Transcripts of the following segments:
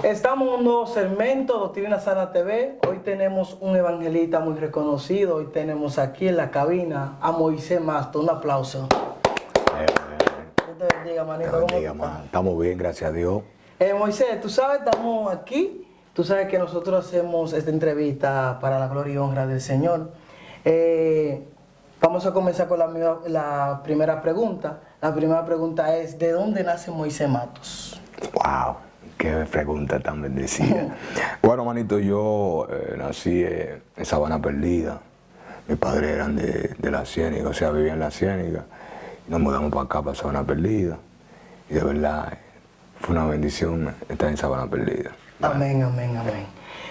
Estamos en un nuevo segmento, Doctrina Sana TV. Hoy tenemos un evangelista muy reconocido. Hoy tenemos aquí en la cabina a Moisés Masto. Un aplauso. Dios te bendiga, manito. Te bendiga, man. Estamos bien, gracias a Dios. Moisés, tú sabes, estamos aquí. Tú sabes que nosotros hacemos esta entrevista para la gloria y honra del Señor. Vamos a comenzar con la primera pregunta. La primera pregunta es, ¿de dónde nace Moisés Matos? Wow, qué pregunta tan bendecida. Bueno, manito, yo nací en Sabana Perdida. Mis padres eran de la Ciénaga, o sea, vivían en la Ciénaga. Nos mudamos para acá, para Sabana Perdida. Y de verdad, fue una bendición estar en Sabana Perdida. Amén, amén, amén.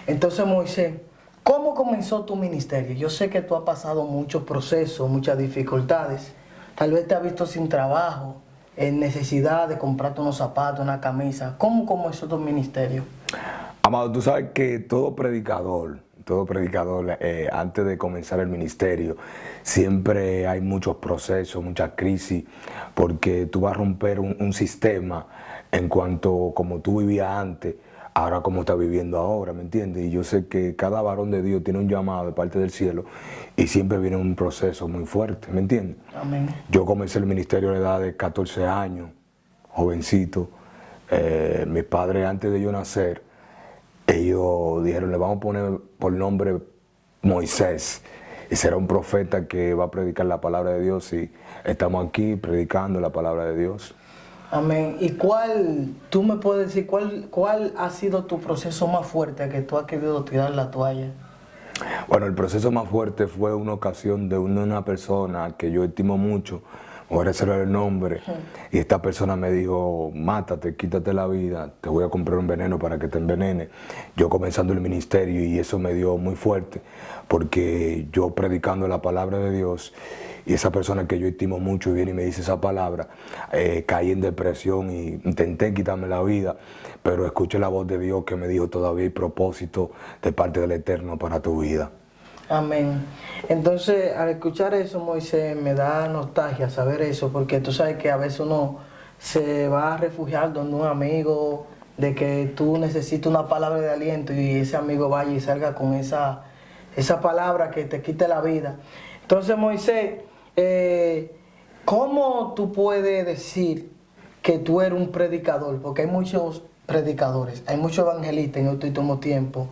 Entonces, Moisés, ¿cómo comenzó tu ministerio? Yo sé que tú has pasado muchos procesos, muchas dificultades. Tal vez te has visto sin trabajo, en necesidad de comprarte unos zapatos, una camisa. ¿Cómo comenzó tu ministerio? Amado, tú sabes que todo predicador, antes de comenzar el ministerio, siempre hay muchos procesos, muchas crisis, porque tú vas a romper un sistema en cuanto como tú vivías antes, ahora como estás viviendo ahora, ¿me entiendes? Y yo sé que cada varón de Dios tiene un llamado de parte del cielo y siempre viene un proceso muy fuerte, ¿me entiendes? Amén. Yo comencé el ministerio a la edad de 14 años, jovencito. Mis padres, antes de yo nacer, ellos dijeron, le vamos a poner por nombre Moisés. Y será un profeta que va a predicar la palabra de Dios y estamos aquí predicando la palabra de Dios. Amén. ¿Y tú me puedes decir, cuál ha sido tu proceso más fuerte que tú has querido tirar la toalla? Bueno, el proceso más fuerte fue una ocasión de una persona que yo estimo mucho, voy a reservar el nombre, y esta persona me dijo, mátate, quítate la vida, te voy a comprar un veneno para que te envenene. Yo comenzando el ministerio y eso me dio muy fuerte, porque yo predicando la palabra de Dios, y esa persona que yo estimo mucho viene y me dice esa palabra, caí en depresión y intenté quitarme la vida, pero escuché la voz de Dios que me dijo todavía hay propósito de parte del Eterno para tu vida. Amén. Entonces, al escuchar eso, Moisés, me da nostalgia saber eso, porque tú sabes que a veces uno se va a refugiar donde un amigo, de que tú necesitas una palabra de aliento y ese amigo vaya y salga con esa palabra que te quite la vida. Entonces, Moisés, ¿cómo tú puedes decir que tú eres un predicador? Porque hay muchos predicadores, hay muchos evangelistas en este último tiempo,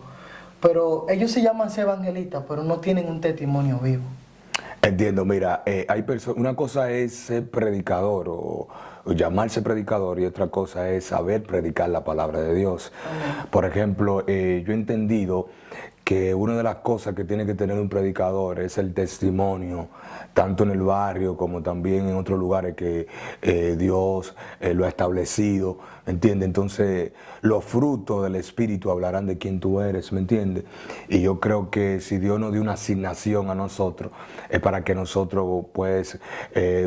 pero ellos se llaman ser evangelistas, pero no tienen un testimonio vivo. Entiendo, mira, una cosa es ser predicador o llamarse predicador y otra cosa es saber predicar la palabra de Dios. Amén. Por ejemplo, yo he entendido que una de las cosas que tiene que tener un predicador es el testimonio, tanto en el barrio como también en otros lugares que Dios lo ha establecido, ¿me entiendes? Entonces, los frutos del Espíritu hablarán de quién tú eres, ¿me entiendes? Y yo creo que si Dios nos dio una asignación a nosotros, es para que nosotros, pues,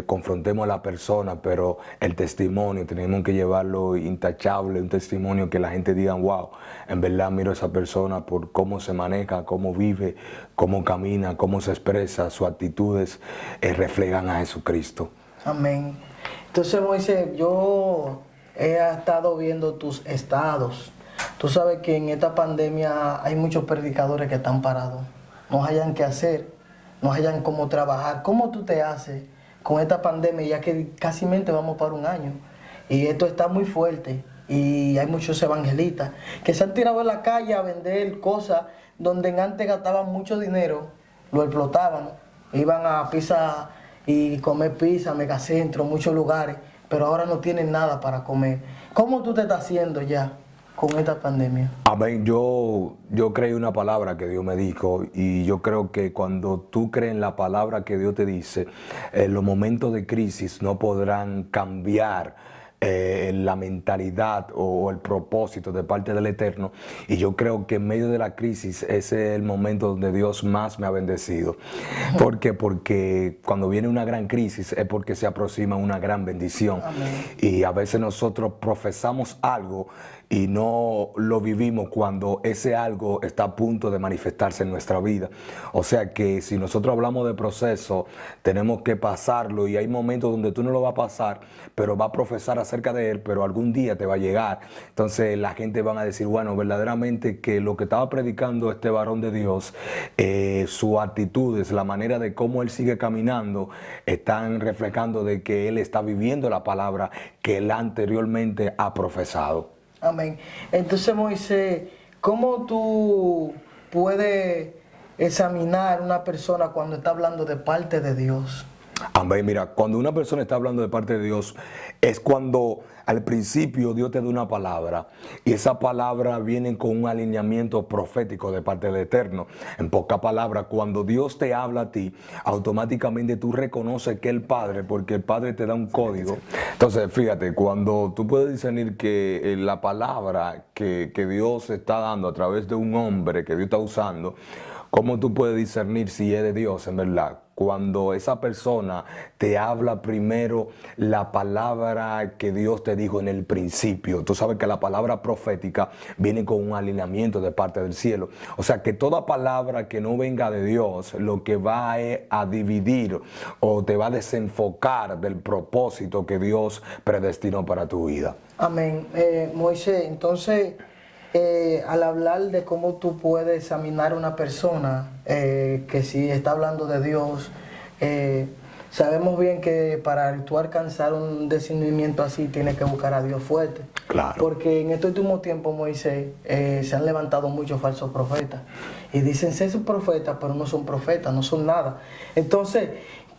confrontemos a la persona, pero el testimonio tenemos que llevarlo intachable, un testimonio que la gente diga, wow, en verdad miro a esa persona por cómo se maneja, cómo vive, cómo camina, cómo se expresa, sus actitudes reflejan a Jesucristo. Amén. Entonces, Moisés, yo he estado viendo tus estados. Tú sabes que en esta pandemia hay muchos predicadores que están parados. No hayan qué hacer, no hayan cómo trabajar. ¿Cómo tú te haces con esta pandemia, ya que casi vamos para un año? Y esto está muy fuerte. Y hay muchos evangelistas que se han tirado en la calle a vender cosas donde antes gastaban mucho dinero, lo explotaban, iban a pizza y comer pizza, megacentro, muchos lugares, pero ahora no tienen nada para comer. ¿Cómo tú te estás haciendo ya con esta pandemia? Amén. Yo creí una palabra que Dios me dijo y yo creo que cuando tú crees en la palabra que Dios te dice, los momentos de crisis no podrán cambiar la mentalidad o el propósito de parte del Eterno, y yo creo que en medio de la crisis ese es el momento donde Dios más me ha bendecido. ¿Por qué? Porque cuando viene una gran crisis es porque se aproxima una gran bendición. Amén. Y a veces nosotros profesamos algo y no lo vivimos cuando ese algo está a punto de manifestarse en nuestra vida. O sea que si nosotros hablamos de proceso, tenemos que pasarlo, y hay momentos donde tú no lo vas a pasar, pero va a profesar acerca de él, pero algún día te va a llegar. Entonces la gente va a decir, bueno, verdaderamente que lo que estaba predicando este varón de Dios, sus actitudes, la manera de cómo él sigue caminando, están reflejando de que él está viviendo la palabra que él anteriormente ha profesado. Amén. Entonces, Moisés, ¿cómo tú puedes examinar una persona cuando está hablando de parte de Dios? Amén. Mira, cuando una persona está hablando de parte de Dios, es cuando al principio Dios te da una palabra, y esa palabra viene con un alineamiento profético de parte del Eterno. En pocas palabras, cuando Dios te habla a ti, automáticamente tú reconoces que es el Padre, porque el Padre te da un código. Entonces, fíjate, cuando tú puedes discernir que la palabra que Dios está dando a través de un hombre que Dios está usando, ¿cómo tú puedes discernir si es de Dios en verdad? Cuando esa persona te habla primero la palabra que Dios te dijo en el principio. Tú sabes que la palabra profética viene con un alineamiento de parte del cielo. O sea que toda palabra que no venga de Dios, lo que va es a dividir o te va a desenfocar del propósito que Dios predestinó para tu vida. Amén. Moisés, entonces, al hablar de cómo tú puedes examinar a una persona que si está hablando de Dios, sabemos bien que para tú alcanzar un discernimiento así tienes que buscar a Dios fuerte. Claro. Porque en estos últimos tiempos, Moisés, se han levantado muchos falsos profetas y dicen ser profetas, pero no son profetas, no son nada. Entonces,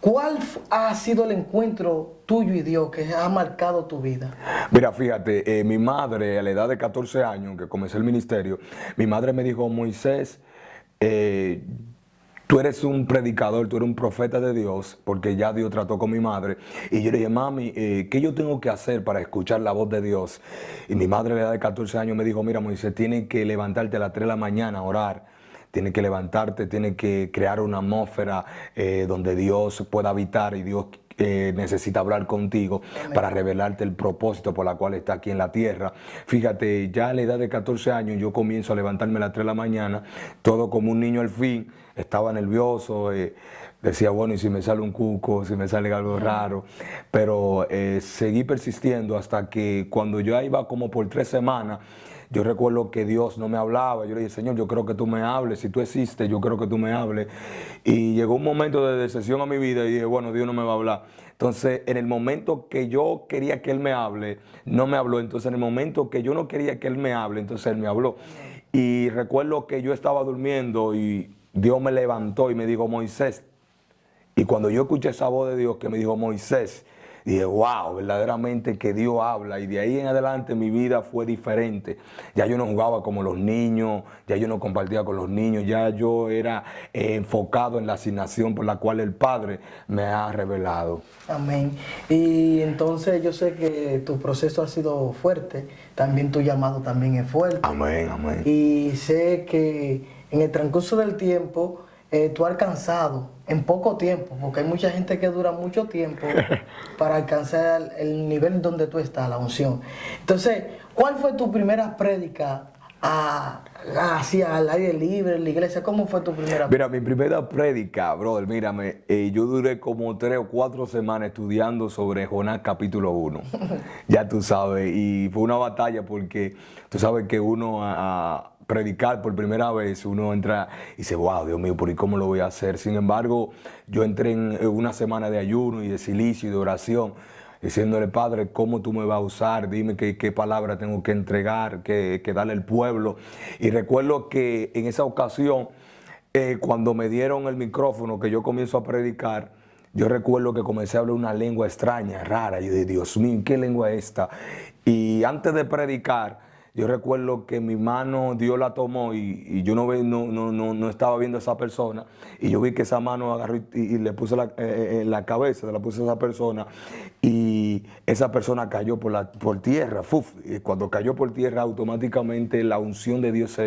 ¿cuál ha sido el encuentro tuyo y Dios que ha marcado tu vida? Mira, fíjate, mi madre a la edad de 14 años que comencé el ministerio, mi madre me dijo, Moisés, tú eres un predicador, tú eres un profeta de Dios, porque ya Dios trató con mi madre. Y yo le dije, mami, ¿qué yo tengo que hacer para escuchar la voz de Dios? Y mi madre a la edad de 14 años me dijo, mira, Moisés, tienes que levantarte a las 3 de la mañana a orar. Tienes que levantarte, tienes que crear una atmósfera donde Dios pueda habitar, y Dios necesita hablar contigo. Amén. Para revelarte el propósito por la cual está aquí en la tierra. Fíjate, ya a la edad de 14 años yo comienzo a levantarme a las 3 de la mañana, todo como un niño al fin. Estaba nervioso, decía, bueno, y si me sale un cuco, si me sale algo raro, pero seguí persistiendo hasta que cuando yo iba como por 3 semanas, yo recuerdo que Dios no me hablaba. Yo le dije, Señor, yo creo que tú me hables. Si tú existes, yo creo que tú me hables. Y llegó un momento de decepción a mi vida y dije, bueno, Dios no me va a hablar. Entonces, en el momento que yo quería que Él me hable, no me habló. Entonces, en el momento que yo no quería que Él me hable, entonces Él me habló. Y recuerdo que yo estaba durmiendo y Dios me levantó y me dijo, Moisés. Y cuando yo escuché esa voz de Dios que me dijo, Moisés, dije, wow, verdaderamente que Dios habla. Y de ahí en adelante mi vida fue diferente. Ya yo no jugaba como los niños, ya yo no compartía con los niños, ya yo era enfocado en la asignación por la cual el Padre me ha revelado. Amén. Y entonces yo sé que tu proceso ha sido fuerte, también tu llamado también es fuerte. Amén, amén. Y sé que en el transcurso del tiempo tú has alcanzado en poco tiempo, porque hay mucha gente que dura mucho tiempo para alcanzar el nivel donde tú estás, la unción. Entonces, ¿cuál fue tu primera prédica hacia al aire libre, en la iglesia? ¿Cómo fue tu primera prédica? Mira, mi primera prédica, brother, mírame, yo duré como 3 o 4 semanas estudiando sobre Jonás capítulo 1. Ya tú sabes, y fue una batalla porque tú sabes que uno a predicar por primera vez, uno entra y dice, wow, Dios mío, ¿por cómo lo voy a hacer? Sin embargo, yo entré en una semana de ayuno y de silicio y de oración, diciéndole, Padre, ¿cómo tú me vas a usar? Dime qué palabra tengo que entregar, que darle al pueblo. Y recuerdo que en esa ocasión, cuando me dieron el micrófono, que yo comienzo a predicar, yo recuerdo que comencé a hablar una lengua extraña, rara. Yo dije, Dios mío, ¿qué lengua es esta? Y antes de predicar, yo recuerdo que mi mano Dios la tomó y yo no estaba viendo a esa persona, y yo vi que esa mano agarró y le puse la cabeza, la puse a esa persona, y esa persona cayó por tierra. Y cuando cayó por tierra, automáticamente la unción de Dios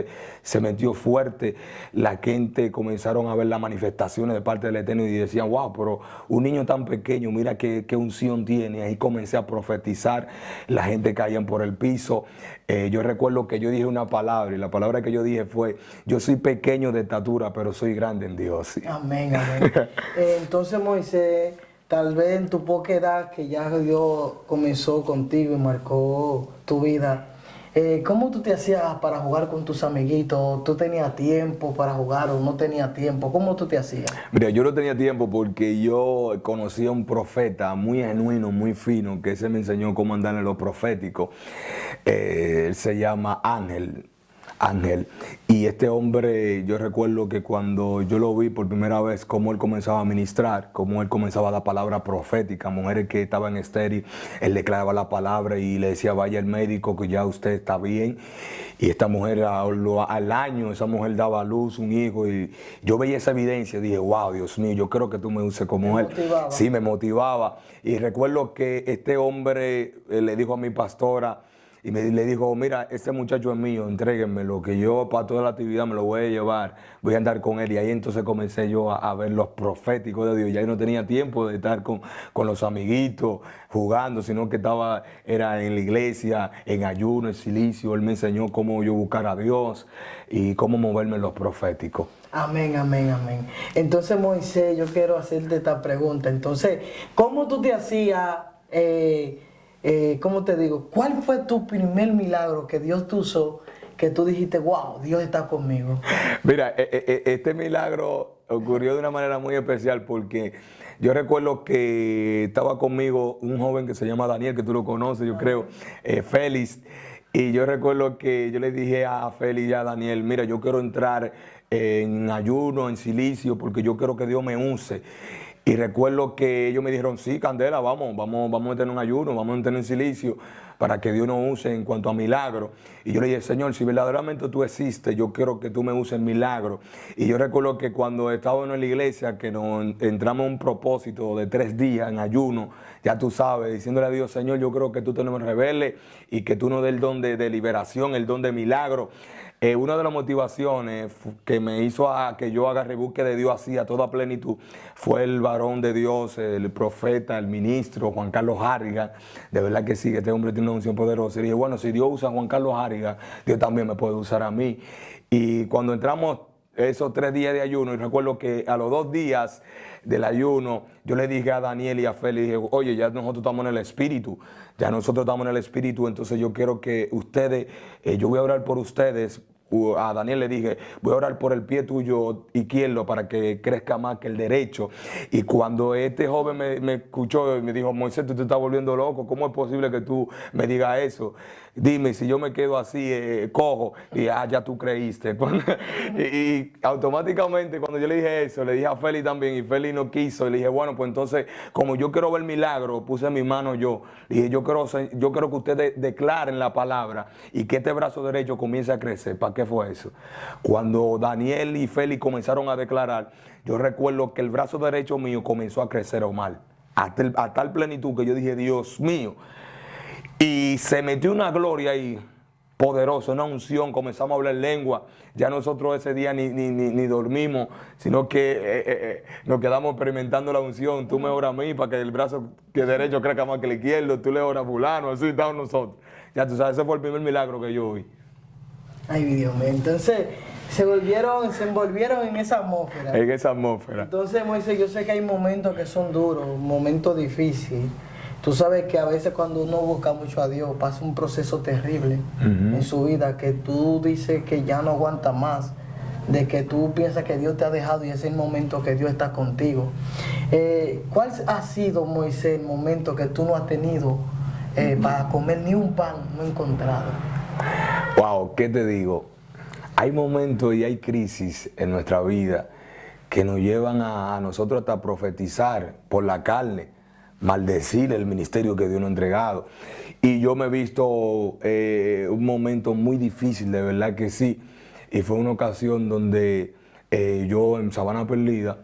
se metió fuerte. La gente comenzaron a ver las manifestaciones de parte del Eterno y decían, wow, pero un niño tan pequeño, mira qué unción tiene. Ahí comencé a profetizar, la gente caía por el piso. Yo recuerdo que yo dije una palabra y la palabra que yo dije fue, yo soy pequeño de estatura, pero soy grande en Dios. Amén, amén. Entonces, Moisés, tal vez en tu poca edad que ya Dios comenzó contigo y marcó tu vida, ¿cómo tú te hacías para jugar con tus amiguitos? ¿Tú tenías tiempo para jugar o no tenías tiempo? ¿Cómo tú te hacías? Mira, yo no tenía tiempo porque yo conocí a un profeta muy genuino, muy fino, que ese me enseñó cómo andar en lo profético. Él se llama Ángel. Y este hombre, yo recuerdo que cuando yo lo vi por primera vez, cómo él comenzaba a ministrar, cómo él comenzaba a dar palabra profética, mujeres que estaban estéril, él declaraba la palabra y le decía, vaya al médico que ya usted está bien. Y esta mujer al año, esa mujer daba a luz un hijo y yo veía esa evidencia y dije, wow, Dios mío, yo creo que tú me uses como él. Motivaba. Sí, me motivaba. Y recuerdo que este hombre le dijo a mi pastora, y le dijo, mira, este muchacho es mío, entréguenmelo, que yo para toda la actividad me lo voy a llevar, voy a andar con él. Y ahí entonces comencé yo a ver los proféticos de Dios. Ya no tenía tiempo de estar con los amiguitos jugando, sino que era en la iglesia, en ayuno, en silicio. Él me enseñó cómo yo buscar a Dios y cómo moverme en los proféticos. Amén, amén, amén. Entonces, Moisés, yo quiero hacerte esta pregunta. Entonces, ¿cómo tú te hacías... ¿cómo te digo? ¿Cuál fue tu primer milagro que Dios te usó, que tú dijiste, wow, Dios está conmigo? Mira, este milagro ocurrió de una manera muy especial porque yo recuerdo que estaba conmigo un joven que se llama Daniel, que tú lo conoces, yo creo, Félix. Y yo recuerdo que yo le dije a Félix y a Daniel, mira, yo quiero entrar en ayuno, en silicio, porque yo quiero que Dios me use. Y recuerdo que ellos me dijeron, sí, Candela, vamos a meter en un ayuno, vamos a meter en silicio para que Dios nos use en cuanto a milagros. Y yo le dije, Señor, si verdaderamente tú existes, yo quiero que tú me uses en milagros. Y yo recuerdo que cuando estábamos en la iglesia, que nos entramos en un propósito de 3 días en ayuno, ya tú sabes, diciéndole a Dios, Señor, yo creo que tú te nos reveles y que tú nos des el don de liberación, el don de milagro. Una de las motivaciones que me hizo a que yo agarre búsqueda de Dios así a toda plenitud fue el varón de Dios, el profeta, el ministro Juan Carlos Harrigan. De verdad que sí, este hombre tiene una unción poderosa. Y dije, bueno, si Dios usa a Juan Carlos Harrigan, Dios también me puede usar a mí. Y cuando entramos esos 3 días de ayuno, y recuerdo que a los 2 días del ayuno, yo le dije a Daniel y a Félix, dije, oye, ya nosotros estamos en el Espíritu, entonces yo quiero que ustedes, yo voy a orar por ustedes. A Daniel le dije, voy a orar por el pie tuyo izquierdo para que crezca más que el derecho. Y cuando este joven me escuchó y me dijo, Moisés, tú te estás volviendo loco, ¿cómo es posible que tú me digas eso? Dime, si yo me quedo así, cojo, y ya tú creíste. y automáticamente cuando yo le dije eso, le dije a Félix también, y Félix no quiso, y le dije, bueno, pues entonces, como yo quiero ver milagro, puse mi mano yo. Le dije, yo quiero que ustedes declaren la palabra y que este brazo derecho comience a crecer. ¿Para qué fue eso? Cuando Daniel y Félix comenzaron a declarar, yo recuerdo que el brazo derecho mío comenzó a crecer mal, a tal plenitud que yo dije, Dios mío. Y se metió una gloria ahí poderosa, una unción, comenzamos a hablar lengua. Ya nosotros ese día ni dormimos, sino que nos quedamos experimentando la unción. Tú me oras a mí para que el brazo derecho crezca más que el izquierdo, tú le oras a fulano, así estamos nosotros. Ya tú sabes, ese fue el primer milagro que yo vi. Ay, Dios mío. Entonces, se envolvieron en esa atmósfera. En esa atmósfera. Entonces, Moisés, yo sé que hay momentos que son duros, momentos difíciles. Tú sabes que a veces cuando uno busca mucho a Dios pasa un proceso terrible en su vida, que tú dices que ya no aguanta más, de que tú piensas que Dios te ha dejado y es el momento que Dios está contigo. ¿Cuál ha sido, Moisés, el momento que tú no has tenido para comer ni un pan no encontrado? Wow, ¿qué te digo? Hay momentos y hay crisis en nuestra vida que nos llevan a nosotros hasta profetizar por la carne, maldecir el ministerio que Dios nos ha entregado. Y yo me he visto un momento muy difícil, de verdad que sí. Y fue una ocasión donde yo en Sabana Perdida,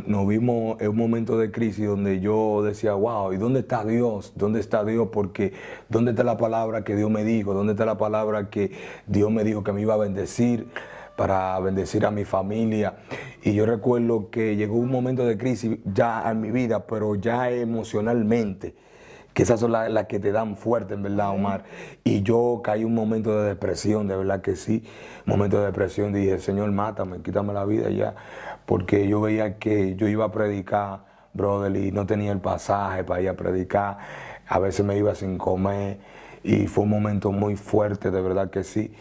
nos vimos en un momento de crisis donde yo decía, wow, ¿y dónde está Dios? ¿Dónde está Dios? Porque ¿dónde está la palabra que Dios me dijo? ¿Dónde está la palabra que Dios me dijo que me iba a bendecir, para bendecir a mi familia? Y yo recuerdo que llegó un momento de crisis ya en mi vida, pero ya emocionalmente, que esas son las que te dan fuerte, en verdad, Omar. Y yo caí en un momento de depresión, de verdad que sí. Un momento de depresión, dije, Señor, mátame, quítame la vida ya. Porque yo veía que yo iba a predicar, brother, y no tenía el pasaje para ir a predicar. A veces me iba sin comer. Y fue un momento muy fuerte, de verdad que sí.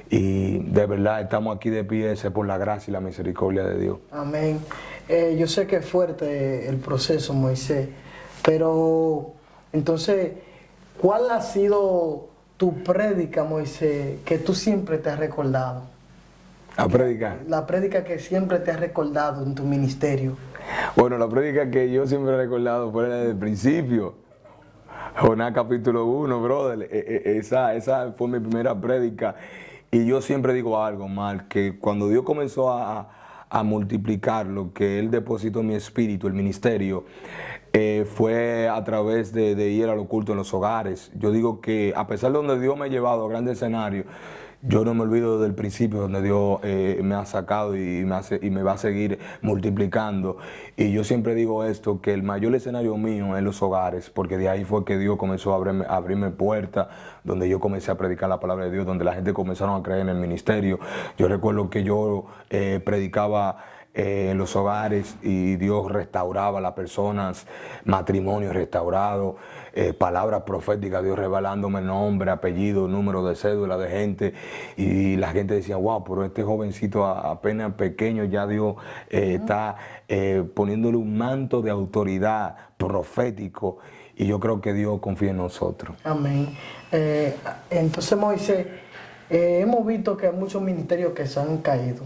Y de verdad estamos aquí de pie, ese por la gracia y la misericordia de Dios. Amén. Yo sé que es fuerte el proceso, Moisés, pero entonces, ¿cuál ha sido tu prédica, Moisés, que tú siempre te has recordado? ¿A predicar? La prédica que siempre te has recordado en tu ministerio. Bueno, la prédica que yo siempre he recordado fue la del principio. Jonás capítulo 1, brother. Esa fue mi primera prédica. Y yo siempre digo algo, Mar, que cuando Dios comenzó a multiplicar lo que Él depositó en mi espíritu, el ministerio, fue a través de ir al oculto en los hogares. Yo digo que a pesar de donde Dios me ha llevado a grandes escenarios, yo no me olvido del principio donde Dios me ha sacado y me va a seguir multiplicando. Y yo siempre digo esto, que el mayor escenario mío es los hogares, porque de ahí fue que Dios comenzó a abrirme puertas, donde yo comencé a predicar la palabra de Dios, donde la gente comenzaron a creer en el ministerio. Yo recuerdo que yo predicaba en los hogares y Dios restauraba a las personas, matrimonios restaurados, palabras proféticas, Dios revelándome nombre, apellido, número de cédula de gente, y la gente decía, wow, pero este jovencito apenas pequeño, ya Dios está poniéndole un manto de autoridad profético, y yo creo que Dios confía en nosotros. Amén. Entonces, Moisés, hemos visto que hay muchos ministerios que se han caído.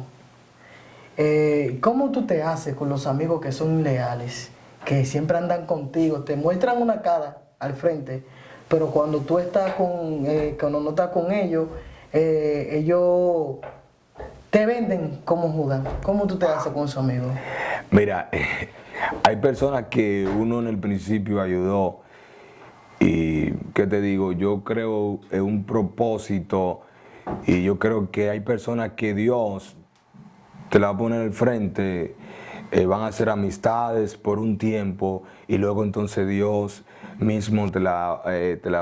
¿Cómo tú te haces con los amigos que son leales, que siempre andan contigo, te muestran una cara al frente, pero cuando tú estás cuando no estás con ellos, ellos te venden como Judas? ¿Cómo tú te haces con esos amigos? Mira, hay personas que uno en el principio ayudó y, ¿qué te digo? Yo creo en un propósito y yo creo que hay personas que Dios te la va a poner al frente, van a ser amistades por un tiempo y luego entonces Dios mismo te la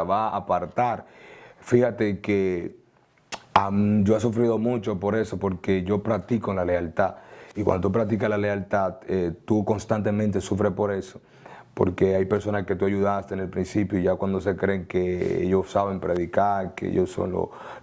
va a apartar. Fíjate que yo he sufrido mucho por eso, porque yo practico la lealtad. Y cuando tú practicas la lealtad, tú constantemente sufres por eso. Porque hay personas que tú ayudaste en el principio y ya cuando se creen que ellos saben predicar, que ellos son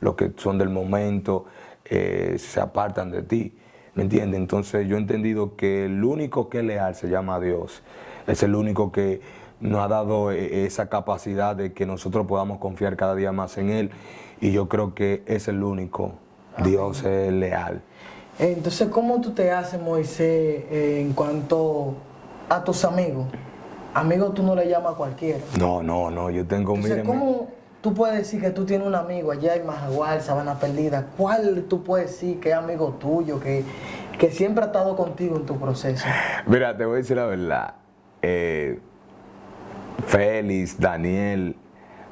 los que son del momento, se apartan de ti. ¿Me entiendes? Entonces yo he entendido que el único que es leal se llama Dios. Es el único que nos ha dado esa capacidad de que nosotros podamos confiar cada día más en Él. Y yo creo que es el único. Amén. Dios es leal. Entonces, ¿cómo tú te haces, Moisés, en cuanto a tus amigos? Amigos tú no le llamas a cualquiera. No, yo tengo... Entonces, ¿cómo tú puedes decir que tú tienes un amigo allá en Majagual, Sabana Perdida? ¿Cuál tú puedes decir que es amigo tuyo, que siempre ha estado contigo en tu proceso? Mira, te voy a decir la verdad. Félix, Daniel,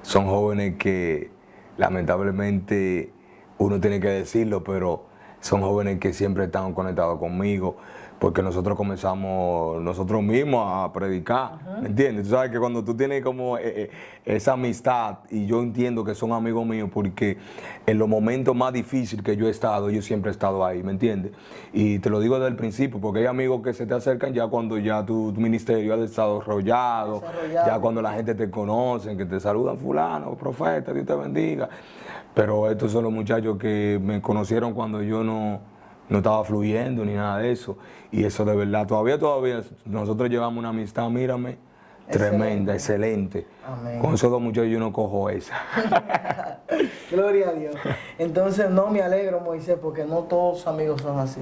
son jóvenes que lamentablemente uno tiene que decirlo, pero son jóvenes que siempre están conectados conmigo, porque nosotros comenzamos nosotros mismos a predicar, ¿me entiendes? Tú sabes que cuando tú tienes como esa amistad, y yo entiendo que son amigos míos, porque en los momentos más difíciles que yo he estado, yo siempre he estado ahí, ¿me entiendes? Y te lo digo desde el principio, porque hay amigos que se te acercan ya cuando ya tu ministerio ha desarrollado, ya cuando la gente te conoce, que te saludan, fulano, profeta, Dios te bendiga. Pero estos son los muchachos que me conocieron cuando yo no estaba fluyendo ni nada de eso. Y eso de verdad, todavía nosotros llevamos una amistad, mírame, tremenda, excelente. Amén. Con esos dos muchachos yo no cojo esa. Gloria a Dios. Entonces no me alegro, Moisés, porque no todos los amigos son así.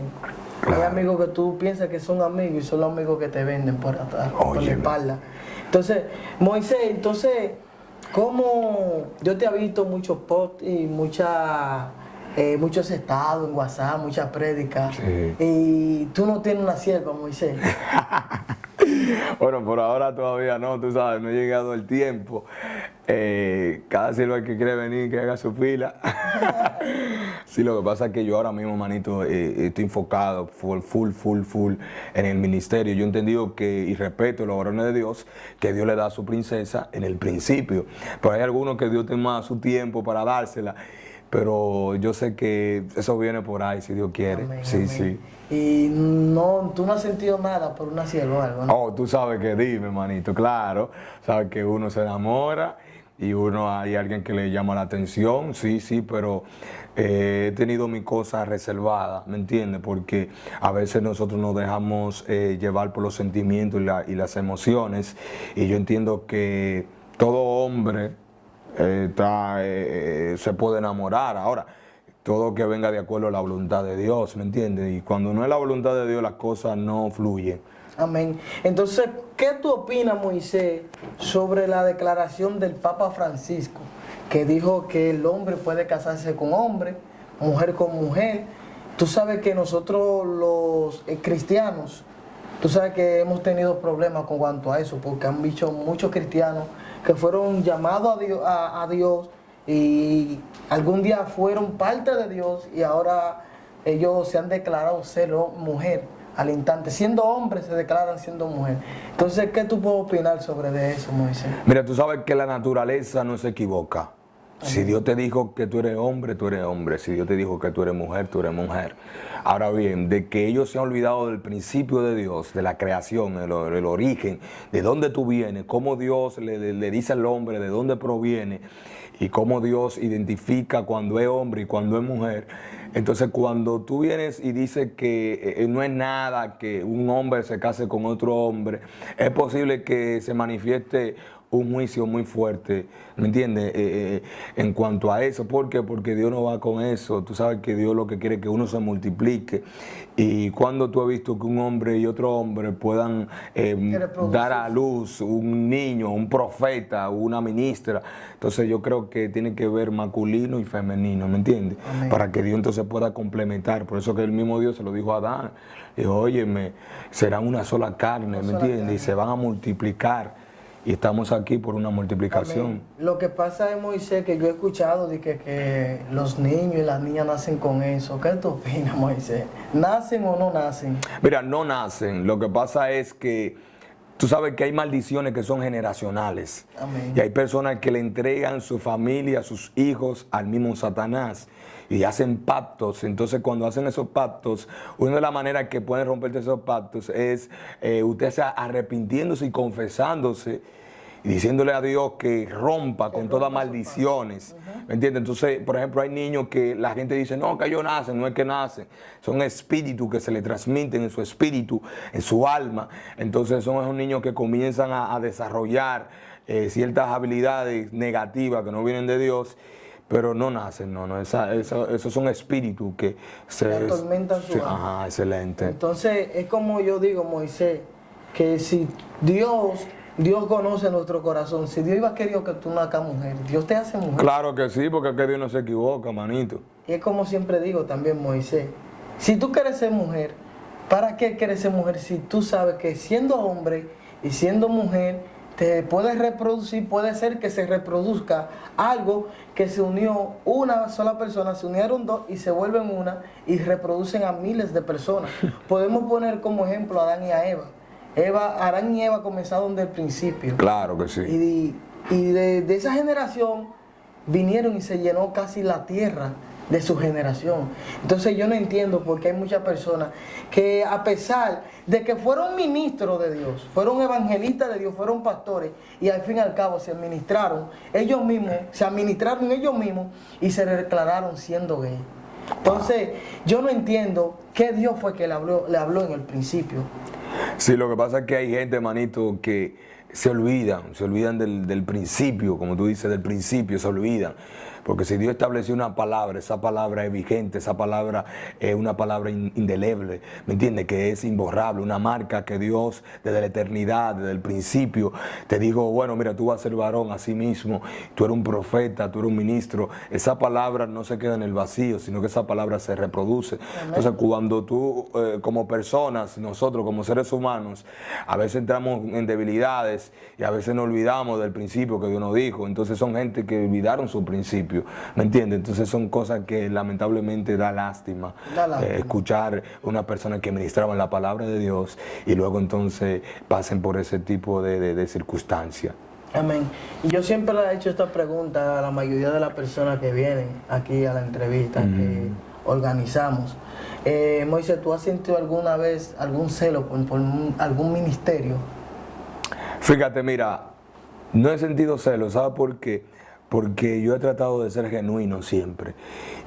Claro. Hay amigos que tú piensas que son amigos y son los amigos que te venden por atrás, por la espalda. Entonces, Moisés, ¿cómo yo te he visto muchos posts y muchas muchos estados en WhatsApp, muchas prédicas. Sí. Y tú no tienes una sierva, Moisés. Bueno, por ahora todavía no, tú sabes, no ha llegado el tiempo. Cada sierva que quiere venir, que haga su fila. Sí, lo que pasa es que yo ahora mismo, manito, estoy enfocado full en el ministerio. Yo he entendido que, y respeto los varones de Dios, que Dios le da a su princesa en el principio. Pero hay algunos que Dios toma su tiempo para dársela. Pero yo sé que eso viene por ahí, si Dios quiere. Amén, Sí, amén. sí. Y no, tú no has sentido nada por una sierva o algo, ¿no? Oh, tú sabes que dime, manito, claro. Sabes que uno se enamora y uno hay alguien que le llama la atención, sí, pero he tenido mi cosa reservada, ¿me entiendes? Porque a veces nosotros nos dejamos llevar por los sentimientos y las emociones, y yo entiendo que todo hombre se puede enamorar. Ahora, todo que venga de acuerdo a la voluntad de Dios, ¿me entiendes? Y cuando no es la voluntad de Dios, las cosas no fluyen. Amén. Entonces, ¿qué tú opinas, Moisés, sobre la declaración del Papa Francisco, que dijo que el hombre puede casarse con hombre, mujer con mujer? Tú sabes que nosotros los cristianos, tú sabes que hemos tenido problemas con cuanto a eso, porque han dicho muchos cristianos que fueron llamados a Dios y algún día fueron parte de Dios y ahora ellos se han declarado ser mujer al instante. Siendo hombres se declaran siendo mujer. Entonces, ¿qué tú puedes opinar sobre de eso, Moisés? Mira, tú sabes que la naturaleza no se equivoca. Si Dios te dijo que tú eres hombre, tú eres hombre. Si Dios te dijo que tú eres mujer. Ahora bien, de que ellos se han olvidado del principio de Dios, de la creación, el origen, de dónde tú vienes, cómo Dios le dice al hombre de dónde proviene y cómo Dios identifica cuando es hombre y cuando es mujer. Entonces, cuando tú vienes y dices que no es nada que un hombre se case con otro hombre, es posible que se manifieste un juicio muy fuerte, ¿me entiendes? En cuanto a eso, ¿por qué? Porque Dios no va con eso. Tú sabes que Dios lo que quiere es que uno se multiplique. Y cuando tú has visto que un hombre y otro hombre puedan dar a luz un niño, un profeta, una ministra, entonces yo creo que tiene que ver masculino y femenino, ¿me entiendes? Amén. Para que Dios entonces pueda complementar. Por eso que el mismo Dios se lo dijo a Adán. Dijo, óyeme, serán una sola carne, ¿me entiendes? Y se van a multiplicar. Y estamos aquí por una multiplicación. Amén. Lo que pasa es, Moisés, que yo he escuchado de que los niños y las niñas nacen con eso. ¿Qué tú opinas, Moisés? ¿Nacen o no nacen? Mira, no nacen. Lo que pasa es que tú sabes que hay maldiciones que son generacionales. Amén. Y hay personas que le entregan su familia, sus hijos al mismo Satanás. Y hacen pactos. Entonces, cuando hacen esos pactos, una de las maneras que pueden romperse esos pactos es usted se arrepintiéndose y confesándose y diciéndole a Dios que rompa con todas maldiciones. ¿Me entiendes? Entonces, por ejemplo, hay niños que la gente dice, no, que ellos nacen, no es que nacen. Son espíritus que se le transmiten en su espíritu, en su alma. Entonces, son esos niños que comienzan a desarrollar ciertas habilidades negativas que no vienen de Dios. Pero no nacen, esos son espíritus que se atormentan su alma. Ajá, excelente. Entonces, es como yo digo, Moisés, que si Dios conoce nuestro corazón, si Dios iba a querer que tú nazcas mujer, Dios te hace mujer. Claro que sí, porque es que Dios no se equivoca, manito. Y es como siempre digo también, Moisés, si tú quieres ser mujer, ¿para qué quieres ser mujer si tú sabes que siendo hombre y siendo mujer te puedes reproducir, puede ser que se reproduzca algo que se unió una sola persona, se unieron dos y se vuelven una y reproducen a miles de personas? Podemos poner como ejemplo a Adán y a Eva. Adán y Eva comenzaron desde el principio. Claro que sí. Y de esa generación vinieron y se llenó casi la tierra de su generación. Entonces yo no entiendo por qué hay muchas personas que, a pesar de que fueron ministros de Dios, fueron evangelistas de Dios, fueron pastores, y al fin y al cabo se administraron ellos mismos y se declararon siendo gay. Entonces yo no entiendo qué Dios fue que le habló en el principio. Sí, lo que pasa es que hay gente, manito, que se olvidan del principio, como tú dices, del principio, se olvidan. Porque si Dios estableció una palabra, esa palabra es vigente, esa palabra es una palabra indeleble, ¿me entiendes? Que es imborrable, una marca que Dios desde la eternidad, desde el principio, te dijo, bueno, mira, tú vas a ser varón así mismo, tú eres un profeta, tú eres un ministro. Esa palabra no se queda en el vacío, sino que esa palabra se reproduce. Amén. Entonces, cuando tú, como personas, nosotros como seres humanos, a veces entramos en debilidades y a veces nos olvidamos del principio que Dios nos dijo. Entonces son gente que olvidaron su principio, ¿me entiendes? Entonces son cosas que lamentablemente da lástima. Escuchar una persona que ministraba la palabra de Dios y luego entonces pasen por ese tipo de circunstancias. Amén. Y yo siempre le he hecho esta pregunta a la mayoría de las personas que vienen aquí a la entrevista que organizamos. Moisés, ¿tú has sentido alguna vez algún celo por algún ministerio? Fíjate, mira, no he sentido celo, ¿sabes por qué? Porque yo he tratado de ser genuino siempre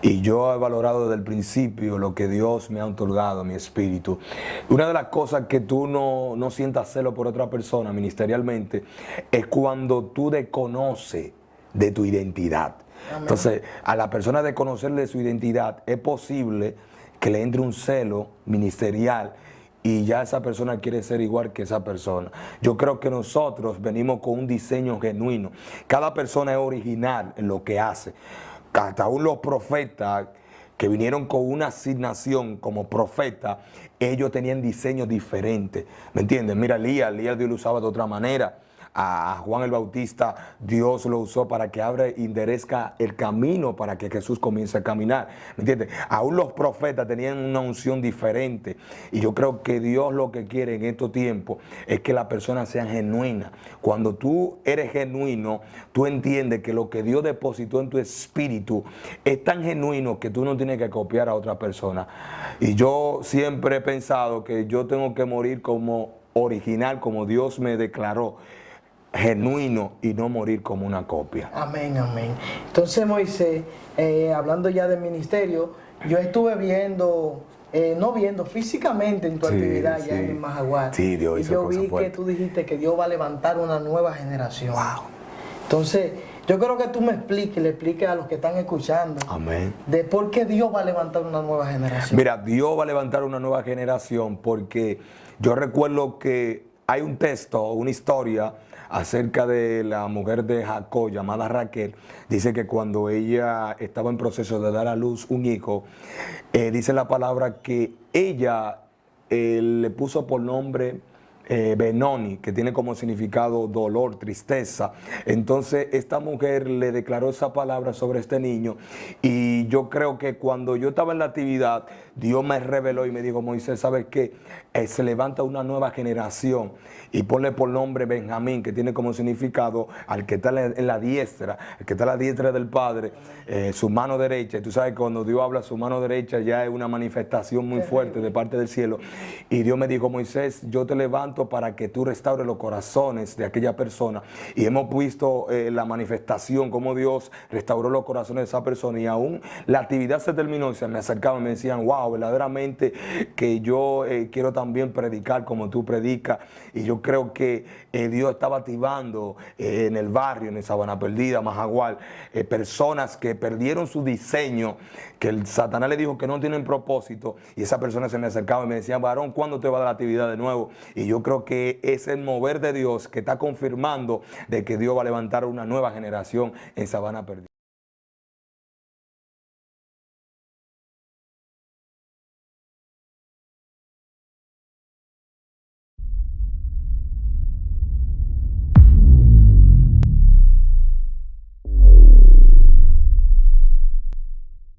y yo he valorado desde el principio lo que Dios me ha otorgado, mi espíritu. Una de las cosas que tú no sientas celo por otra persona ministerialmente es cuando tú desconoces de tu identidad. Amén. Entonces, a la persona de conocerle su identidad es posible que le entre un celo ministerial y ya esa persona quiere ser igual que esa persona. Yo creo que nosotros venimos con un diseño genuino. Cada persona es original en lo que hace. Hasta aún los profetas que vinieron con una asignación como profeta, ellos tenían diseños diferentes. ¿Me entiendes? Mira, Elías Dios lo usaba de otra manera. A Juan el Bautista Dios lo usó para que abra y enderezca el camino para que Jesús comience a caminar, ¿me entiendes? Aún los profetas tenían una unción diferente y yo creo que Dios lo que quiere en estos tiempos es que las personas sean genuinas. Cuando tú eres genuino, tú entiendes que lo que Dios depositó en tu espíritu es tan genuino que tú no tienes que copiar a otra persona. Y yo siempre he pensado que yo tengo que morir como original, como Dios me declaró, genuino y no morir como una copia. Amén, amén. Entonces, Moisés, hablando ya del ministerio, yo estuve viendo, no viendo físicamente en tu actividad ya en el Majagual. Sí, Dios hizo yo vi que tú dijiste que Dios va a levantar una nueva generación. Wow. Entonces, yo creo que tú me expliques, le expliques a los que están escuchando. Amén. De por qué Dios va a levantar una nueva generación. Mira, Dios va a levantar una nueva generación porque yo recuerdo que hay un texto, una historia acerca de la mujer de Jacob llamada Raquel. Dice que cuando ella estaba en proceso de dar a luz un hijo, dice la palabra que ella le puso por nombre Benoni, que tiene como significado dolor, tristeza. Entonces esta mujer le declaró esa palabra sobre este niño y yo creo que cuando yo estaba en la actividad, Dios me reveló y me dijo, Moisés, ¿sabes qué? Se levanta una nueva generación y ponle por nombre Benjamín, que tiene como significado al que está en la diestra, el que está a la diestra del Padre, su mano derecha. Y tú sabes que cuando Dios habla su mano derecha ya es una manifestación muy fuerte de parte del cielo. Y Dios me dijo, Moisés, yo te levanto para que tú restaures los corazones de aquella persona. Y hemos visto la manifestación, cómo Dios restauró los corazones de esa persona. Y aún la actividad se terminó y se me acercaban y me decían, wow, verdaderamente que yo quiero también predicar como tú predicas. Y yo creo que Dios estaba activando en el barrio, en Sabana Perdida, Majagual, personas que perdieron su diseño, que el Satanás le dijo que no tienen propósito. Y esa persona se me acercaba y me decía, varón, ¿cuándo te va a dar la actividad de nuevo? Y yo creo que es el mover de Dios que está confirmando de que Dios va a levantar una nueva generación en Sabana Perdida.